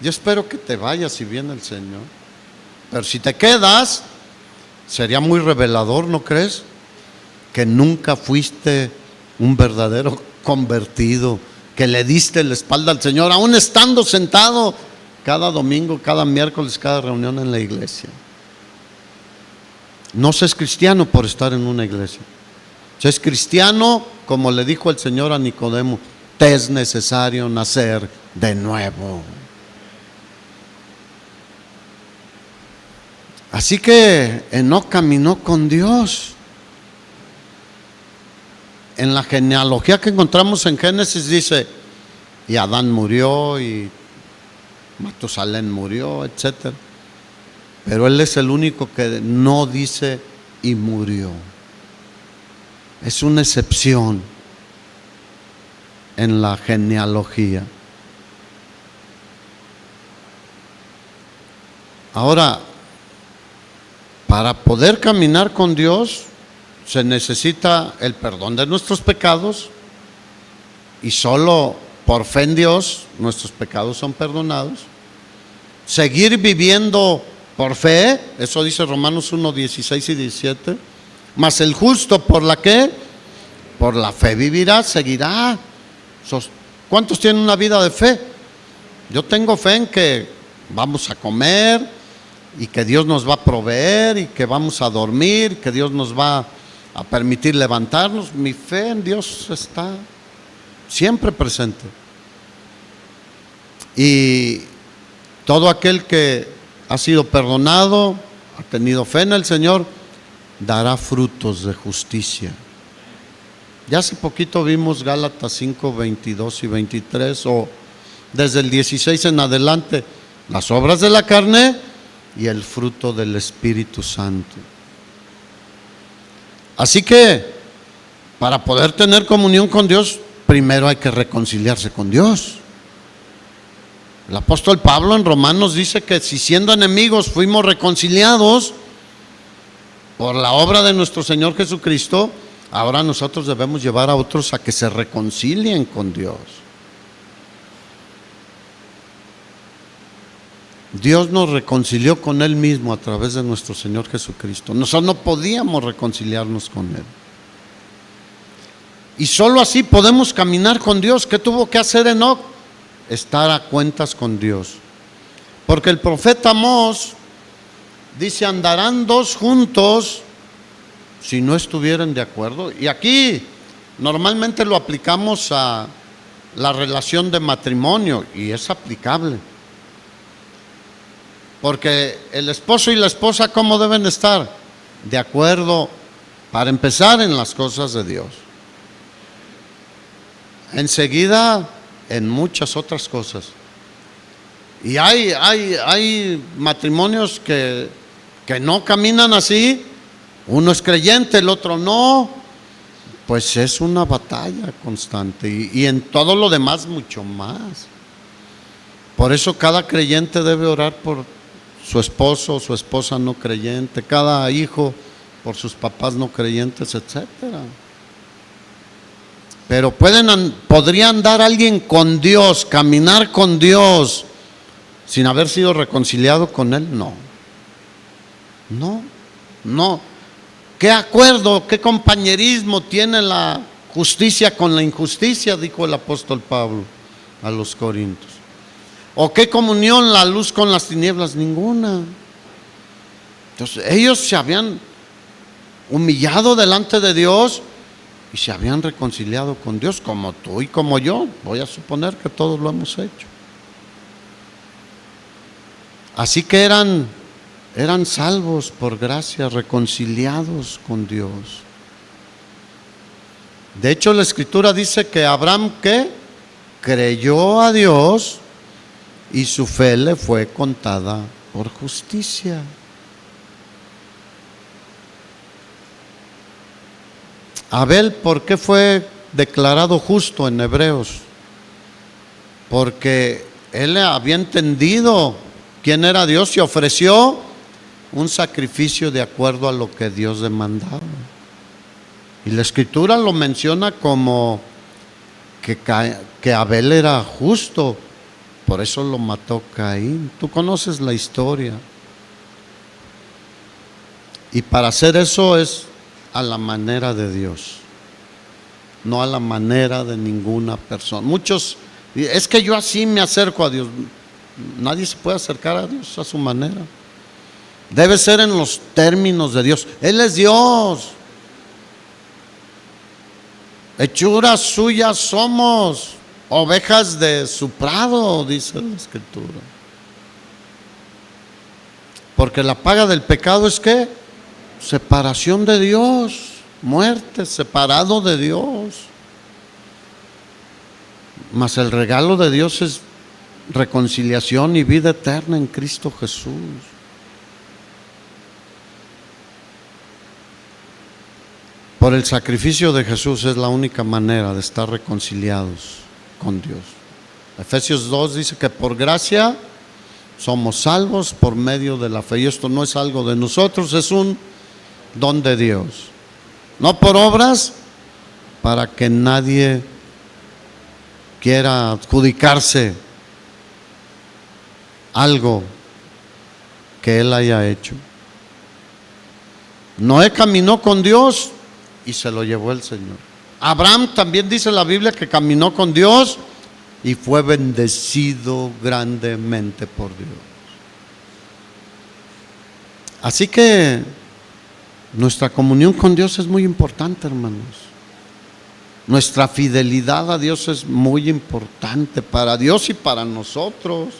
Yo espero que te vayas si viene el Señor. Pero si te quedas, sería muy revelador, ¿no crees? Que nunca fuiste un verdadero convertido, que le diste la espalda al Señor, aún estando sentado cada domingo, cada miércoles, cada reunión en la iglesia. No seas cristiano por estar en una iglesia. Seas cristiano, como le dijo el Señor a Nicodemo, te es necesario nacer de nuevo. Así que Enoc caminó con Dios. En la genealogía que encontramos en Génesis dice, y Adán murió, y Matusalén murió, etc. Pero él es el único que no dice y murió. Es una excepción en la genealogía. Ahora, para poder caminar con Dios, se necesita el perdón de nuestros pecados, y solo por fe en Dios nuestros pecados son perdonados. Seguir viviendo por fe, eso dice Romanos 1, 16 y 17. Mas el justo, ¿por la qué? Por la fe vivirá, seguirá. ¿Cuántos tienen una vida de fe? Yo tengo fe en que vamos a comer y que Dios nos va a proveer y que vamos a dormir, que Dios nos va a permitir levantarnos. Mi fe en Dios está siempre presente. Y todo aquel que ha sido perdonado, ha tenido fe en el Señor, dará frutos de justicia. Ya hace poquito vimos Gálatas 5, 22 y 23, o desde el 16 en adelante, las obras de la carne y el fruto del Espíritu Santo. Así que, para poder tener comunión con Dios, primero hay que reconciliarse con Dios. El apóstol Pablo en Romanos dice que si siendo enemigos fuimos reconciliados por la obra de nuestro Señor Jesucristo, ahora nosotros debemos llevar a otros a que se reconcilien con Dios. Dios nos reconcilió con Él mismo a través de nuestro Señor Jesucristo. Nosotros no podíamos reconciliarnos con Él. Y solo así podemos caminar con Dios. ¿Qué tuvo que hacer Enoc? Estar a cuentas con Dios. Porque el profeta Amós dice: andarán dos juntos si no estuvieran de acuerdo. Y aquí normalmente lo aplicamos a la relación de matrimonio, y es aplicable. Porque el esposo y la esposa, ¿cómo deben estar? De acuerdo, para empezar, en las cosas de Dios. Enseguida, en muchas otras cosas. Y hay matrimonios que no caminan así. Uno es creyente, el otro no. Pues es una batalla constante. Y en todo lo demás mucho más. Por eso cada creyente debe orar por su esposo o su esposa no creyente, cada hijo por sus papás no creyentes, etcétera. Pero podría andar alguien con Dios, caminar con Dios, sin haber sido reconciliado con Él. No. ¿Qué acuerdo, qué compañerismo tiene la justicia con la injusticia? Dijo el apóstol Pablo a los Corintios. ¿O qué comunión la luz con las tinieblas? Ninguna. Entonces ellos se habían humillado delante de Dios y se habían reconciliado con Dios, como tú y como yo. Voy a suponer que todos lo hemos hecho. Así que eran salvos por gracia, reconciliados con Dios. De hecho, la Escritura dice que Abraham, ¿qué? Creyó a Dios y su fe le fue contada por justicia. Abel, ¿por qué fue declarado justo en Hebreos? Porque él había entendido quién era Dios y ofreció un sacrificio de acuerdo a lo que Dios demandaba. Y la Escritura lo menciona como que Abel era justo, por eso lo mató Caín. Tú conoces la historia. Y para hacer eso es a la manera de Dios, no a la manera de ninguna persona. Muchos, es que yo así me acerco a Dios. Nadie se puede acercar a Dios a su manera. Debe ser en los términos de Dios. Él es Dios. Hechuras suyas somos, ovejas de su prado, dice la Escritura. Porque la paga del pecado es ¿qué? Separación de Dios, muerte, separado de Dios. Mas el regalo de Dios es reconciliación y vida eterna en Cristo Jesús. Por el sacrificio de Jesús es la única manera de estar reconciliados con Dios. Efesios 2 dice que por gracia somos salvos por medio de la fe. Y esto no es algo de nosotros, es un don de Dios. No por obras, para que nadie quiera adjudicarse algo que él haya hecho. Noé caminó con Dios y se lo llevó el Señor. Abraham también dice la Biblia que caminó con Dios y fue bendecido grandemente por Dios. Así que nuestra comunión con Dios es muy importante, hermanos. Nuestra fidelidad a Dios es muy importante para Dios y para nosotros.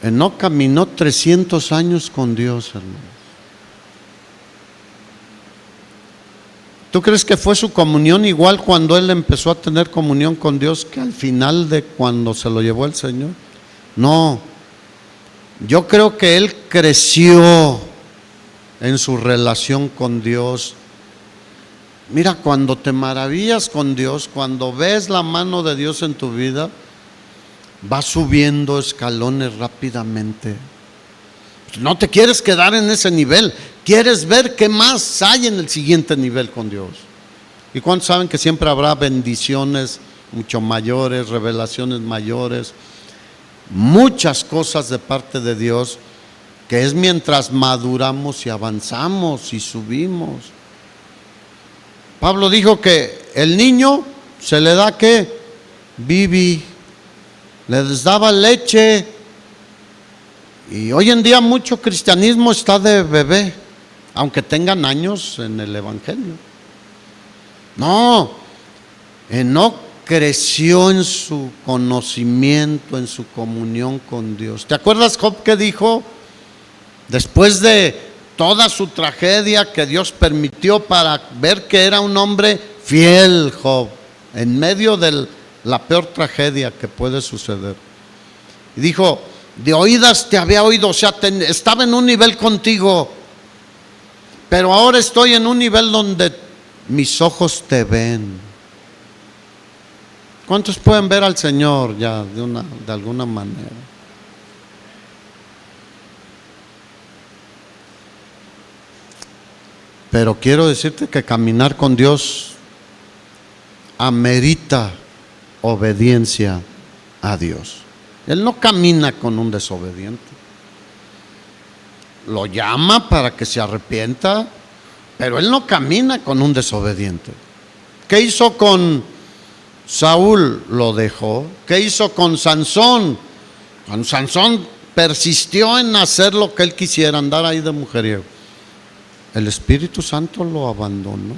Enoc caminó 300 años con Dios, hermanos. ¿Tú crees que fue su comunión igual cuando él empezó a tener comunión con Dios que al final de cuando se lo llevó el Señor? No. Yo creo que él creció en su relación con Dios. Mira, cuando te maravillas con Dios, cuando ves la mano de Dios en tu vida, vas subiendo escalones rápidamente. No te quieres quedar en ese nivel, Quieres ver qué más hay en el siguiente nivel con Dios. ¿Y cuántos saben que siempre habrá bendiciones mucho mayores, revelaciones mayores, muchas cosas de parte de Dios, que es mientras maduramos y avanzamos y subimos? Pablo dijo que el niño se le da ¿qué? Bibi, les daba leche. Y hoy en día mucho cristianismo está de bebé, aunque tengan años en el evangelio. No, Enoc creció en su conocimiento, en su comunión con Dios. ¿Te acuerdas Job que dijo? Después de toda su tragedia que Dios permitió para ver que era un hombre fiel, Job, en medio de la peor tragedia que puede suceder. Y dijo, de oídas te había oído, o sea, estaba en un nivel contigo, pero ahora estoy en un nivel donde mis ojos te ven. ¿Cuántos pueden ver al Señor ya de alguna manera? Pero quiero decirte que caminar con Dios amerita obediencia a Dios. Él no camina con un desobediente. Lo llama para que se arrepienta, pero Él no camina con un desobediente. ¿Qué hizo con Saúl? Lo dejó. ¿Qué hizo con Sansón? Con Sansón persistió en hacer lo que él quisiera, andar ahí de mujeriego. El Espíritu Santo lo abandonó.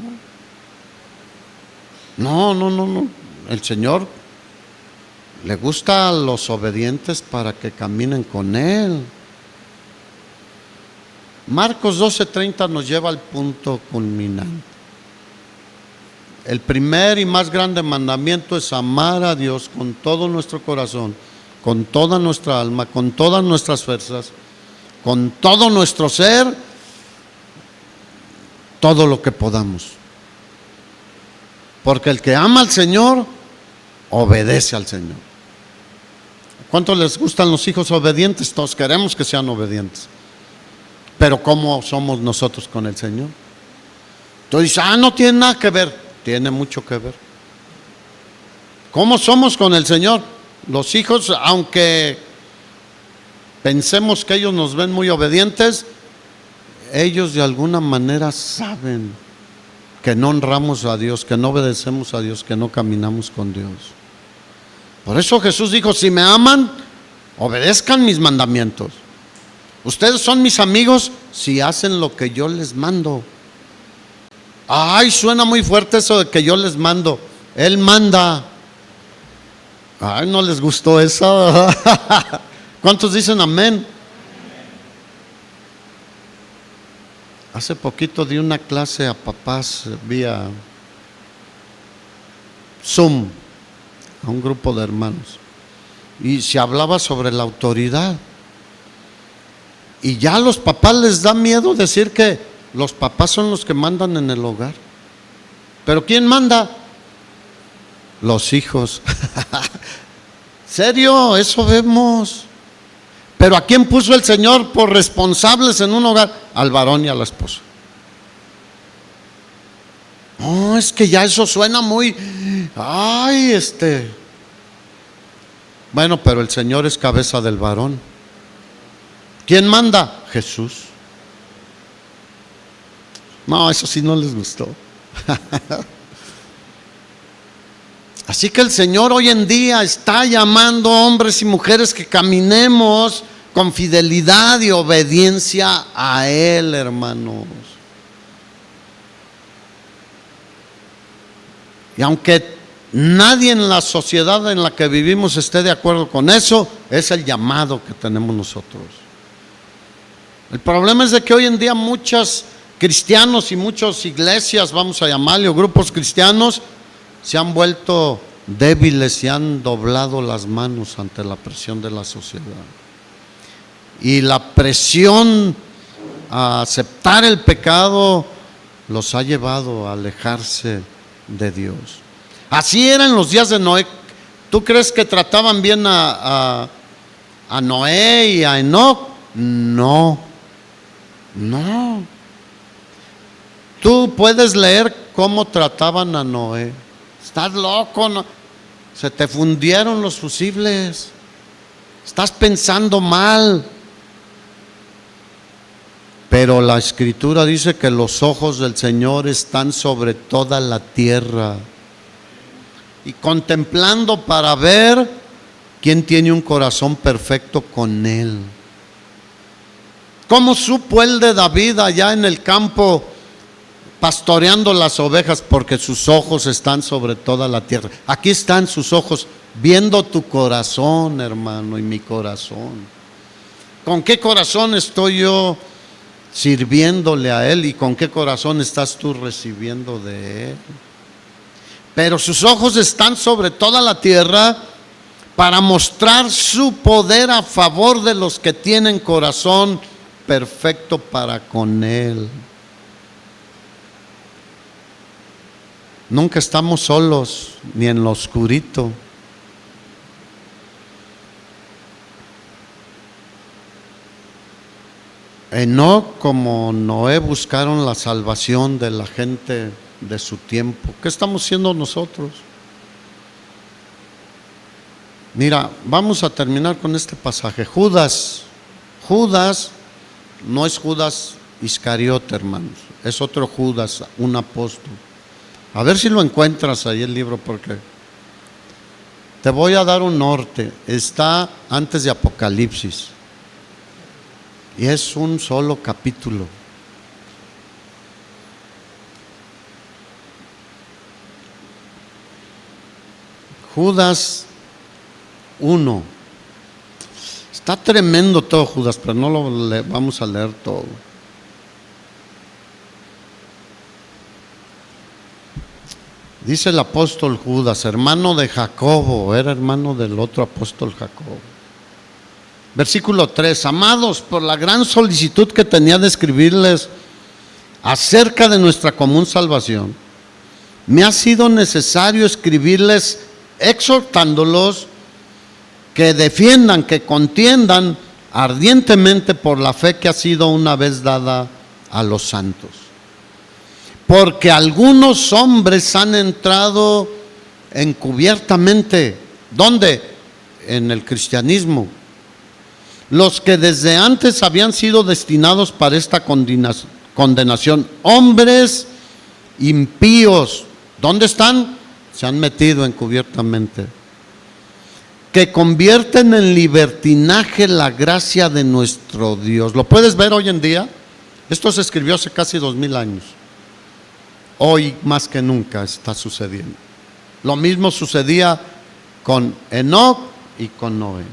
No. El Señor le gusta a los obedientes para que caminen con Él. Marcos 12:30 nos lleva al punto culminante. El primer y más grande mandamiento es amar a Dios con todo nuestro corazón, con toda nuestra alma, con todas nuestras fuerzas, con todo nuestro ser, todo lo que podamos. Porque el que ama al Señor, obedece al Señor. ¿Cuántos les gustan los hijos obedientes? Todos queremos que sean obedientes. Pero ¿cómo somos nosotros con el Señor? Tú dices, no tiene nada que ver. Tiene mucho que ver. ¿Cómo somos con el Señor? Los hijos, aunque pensemos que ellos nos ven muy obedientes, ellos de alguna manera saben que no honramos a Dios, que no obedecemos a Dios, que no caminamos con Dios. Por eso Jesús dijo, si me aman, obedezcan mis mandamientos. Ustedes son mis amigos si hacen lo que yo les mando. Ay, suena muy fuerte eso de que yo les mando. Él manda. Ay, no les gustó eso. ¿Cuántos dicen amén? Hace poquito di una clase a papás vía Zoom, a un grupo de hermanos, y se hablaba sobre la autoridad. Y ya a los papás les da miedo decir que los papás son los que mandan en el hogar. ¿Pero quién manda? Los hijos. ¿Serio? Eso vemos. ¿Pero a quién puso el Señor por responsables en un hogar? Al varón y a la esposa. No, es que ya eso suena muy... Bueno, pero el Señor es cabeza del varón. ¿Quién manda? Jesús. No, eso sí no les gustó. Así que el Señor hoy en día está llamando hombres y mujeres que caminemos con fidelidad y obediencia a Él, hermanos. Y aunque nadie en la sociedad en la que vivimos esté de acuerdo con eso, es el llamado que tenemos nosotros. El problema es de que hoy en día muchos cristianos y muchas iglesias, vamos a llamarle, o grupos cristianos, se han vuelto débiles y han doblado las manos ante la presión de la sociedad. Y la presión a aceptar el pecado los ha llevado a alejarse de Dios. Así era en los días de Noé. ¿Tú crees que trataban bien a Noé y a Enoc? No. Tú puedes leer cómo trataban a Noé. Estás loco, ¿no? Se te fundieron los fusibles. Estás pensando mal. Pero la Escritura dice que los ojos del Señor están sobre toda la tierra y contemplando para ver quién tiene un corazón perfecto con Él. ¿Cómo supo él de David allá en el campo pastoreando las ovejas? Porque sus ojos están sobre toda la tierra. Aquí están sus ojos viendo tu corazón, hermano, y mi corazón. ¿Con qué corazón estoy yo sirviéndole a Él y con qué corazón estás tú recibiendo de Él? Pero sus ojos están sobre toda la tierra para mostrar su poder a favor de los que tienen corazón perfecto para con Él. Nunca estamos solos ni en lo oscurito. Enoc como Noé buscaron la salvación de la gente de su tiempo. ¿Qué estamos haciendo nosotros? Mira, vamos a terminar con este pasaje. Judas no es Judas Iscariote, hermanos, es otro Judas, un apóstol. A ver si lo encuentras ahí el libro, porque te voy a dar un norte. Está antes de Apocalipsis y es un solo capítulo. Judas 1. Está tremendo todo Judas, pero no lo vamos a leer todo. Dice el apóstol Judas, hermano de Jacobo, era hermano del otro apóstol Jacobo. Versículo 3, amados, por la gran solicitud que tenía de escribirles acerca de nuestra común salvación, me ha sido necesario escribirles exhortándolos que defiendan, que contiendan ardientemente por la fe que ha sido una vez dada a los santos. Porque algunos hombres han entrado encubiertamente. ¿Dónde? En el cristianismo. Los que desde antes habían sido destinados para esta condenación. Hombres impíos. ¿Dónde están? Se han metido encubiertamente. Que convierten en libertinaje la gracia de nuestro Dios. ¿Lo puedes ver hoy en día? Esto se escribió hace casi 2000 años. Hoy más que nunca está sucediendo. Lo mismo sucedía con Enoc y con Noé.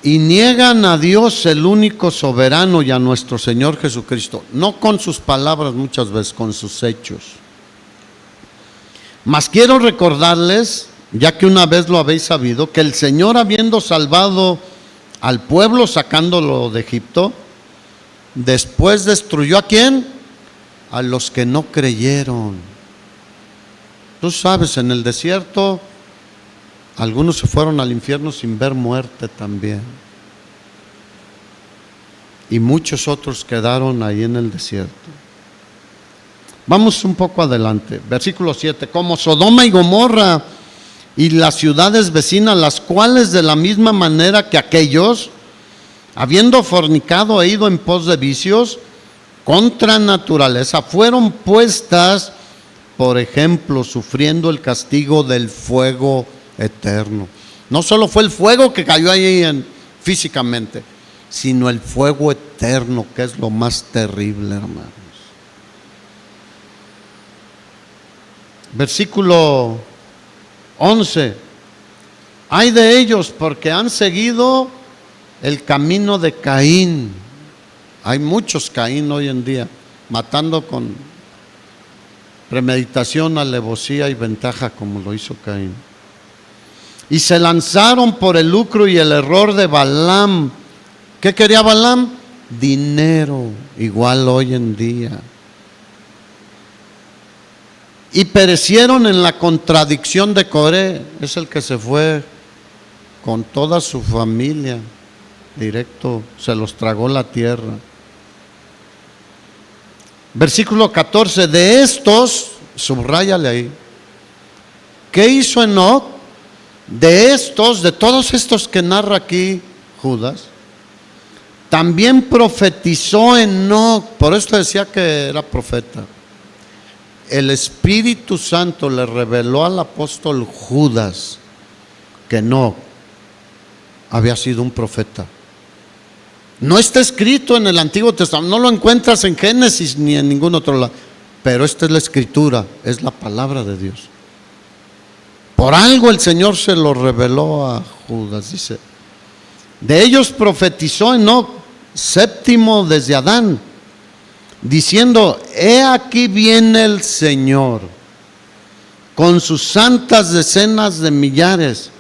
Y niegan a Dios, el único soberano, y a nuestro Señor Jesucristo, no con sus palabras muchas veces, con sus hechos. Mas quiero recordarles, ya que una vez lo habéis sabido, que el Señor, habiendo salvado al pueblo sacándolo de Egipto, después destruyó ¿a quién? A los que no creyeron. Tú sabes, en el desierto algunos se fueron al infierno sin ver muerte también. Y muchos otros quedaron ahí en el desierto. Vamos un poco adelante. Versículo 7. Como Sodoma y Gomorra y las ciudades vecinas, las cuales de la misma manera que aquellos, habiendo fornicado e ido en pos de vicios contra naturaleza, fueron puestas por ejemplo, sufriendo el castigo del fuego eterno. No solo fue el fuego que cayó ahí físicamente, sino el fuego eterno, que es lo más terrible, hermanos. Versículo 11. Ay de ellos, porque han seguido el camino de Caín. Hay muchos Caín hoy en día, matando con premeditación, alevosía y ventaja, como lo hizo Caín. Y se lanzaron por el lucro y el error de Balaam. ¿Qué quería Balaam? Dinero, igual hoy en día. Y perecieron en la contradicción de Coré. Es el que se fue con toda su familia directo, se los tragó la tierra. Versículo 14, de estos, subráyale ahí, ¿qué hizo Enoc? De estos, de todos estos que narra aquí Judas, también profetizó Enoc, por esto decía que era profeta. El Espíritu Santo le reveló al apóstol Judas que Enoc había sido un profeta. No está escrito en el Antiguo Testamento, no lo encuentras en Génesis ni en ningún otro lado, pero esta es la Escritura, es la palabra de Dios. Por algo el Señor se lo reveló a Judas, dice. De ellos profetizó Enoc, séptimo desde Adán, diciendo: he aquí viene el Señor con sus santas decenas de millares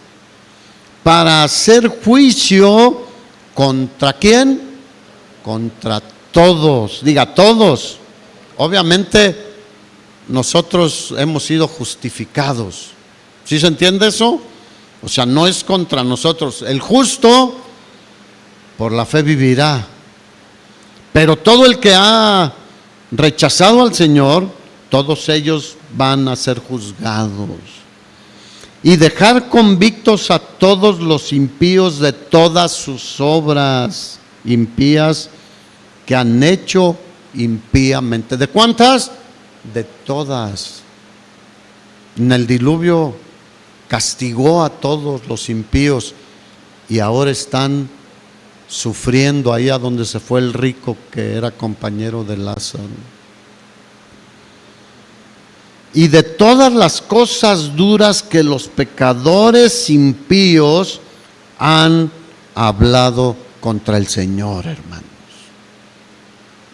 para hacer juicio ¿contra quién? Contra todos, diga todos. Obviamente nosotros hemos sido justificados. ¿Sí se entiende eso? O sea, no es contra nosotros. El justo por la fe vivirá. Pero todo el que ha rechazado al Señor, todos ellos van a ser juzgados. Y dejar convictos a todos los impíos de todas sus obras impías que han hecho impíamente. ¿De cuántas? De todas. En el diluvio castigó a todos los impíos y ahora están sufriendo ahí a donde se fue el rico que era compañero de Lázaro. Y de todas las cosas duras que los pecadores impíos han hablado contra el Señor, hermanos.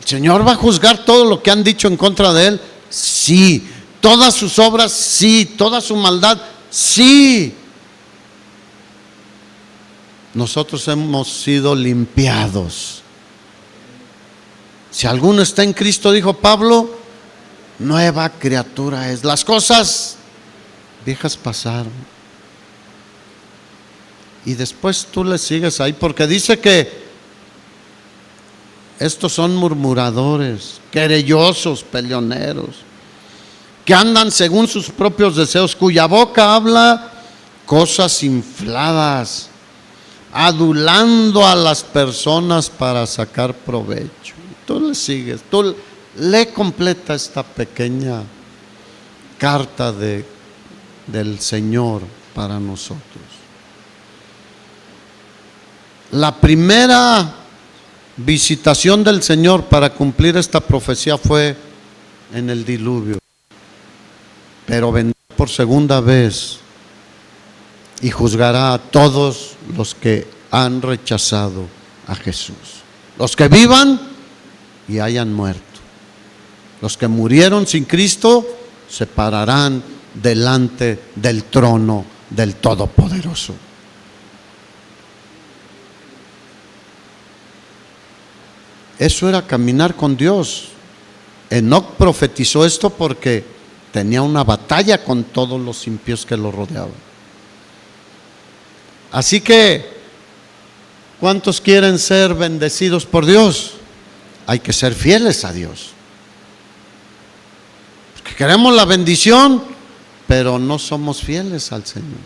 ¿El Señor va a juzgar todo lo que han dicho en contra de Él? Sí. ¿Todas sus obras? Sí. ¿Toda su maldad? Sí. Nosotros hemos sido limpiados. Si alguno está en Cristo, dijo Pablo, nueva criatura es. Las cosas viejas pasaron. Y después tú le sigues ahí, porque dice que estos son murmuradores, querellosos, peleoneros, que andan según sus propios deseos, cuya boca habla cosas infladas, adulando a las personas para sacar provecho. Tú le sigues, tú lee completa esta pequeña carta del Señor para nosotros. La primera visitación del Señor para cumplir esta profecía fue en el diluvio, pero vendrá por segunda vez y juzgará a todos los que han rechazado a Jesús, los que vivan y hayan muerto. Los que murieron sin Cristo se pararán delante del trono del Todopoderoso. Eso era caminar con Dios. Enoc profetizó esto porque tenía una batalla con todos los impíos que lo rodeaban. Así que, ¿cuántos quieren ser bendecidos por Dios? Hay que ser fieles a Dios. Porque queremos la bendición, pero no somos fieles al Señor.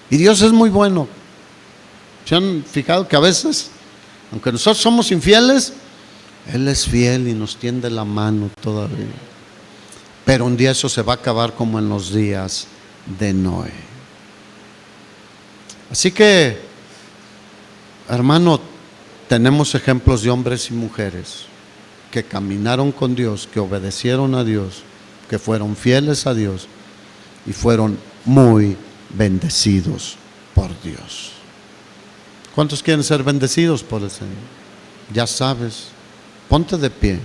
Y Dios es muy bueno. ¿Se han fijado que a veces, aunque nosotros somos infieles, Él es fiel y nos tiende la mano todavía? Pero un día eso se va a acabar como en los días de Noé. Así que, hermano, tenemos ejemplos de hombres y mujeres que caminaron con Dios, que obedecieron a Dios, que fueron fieles a Dios y fueron muy bendecidos por Dios. ¿Cuántos quieren ser bendecidos por el Señor? Ya sabes, ponte de pie.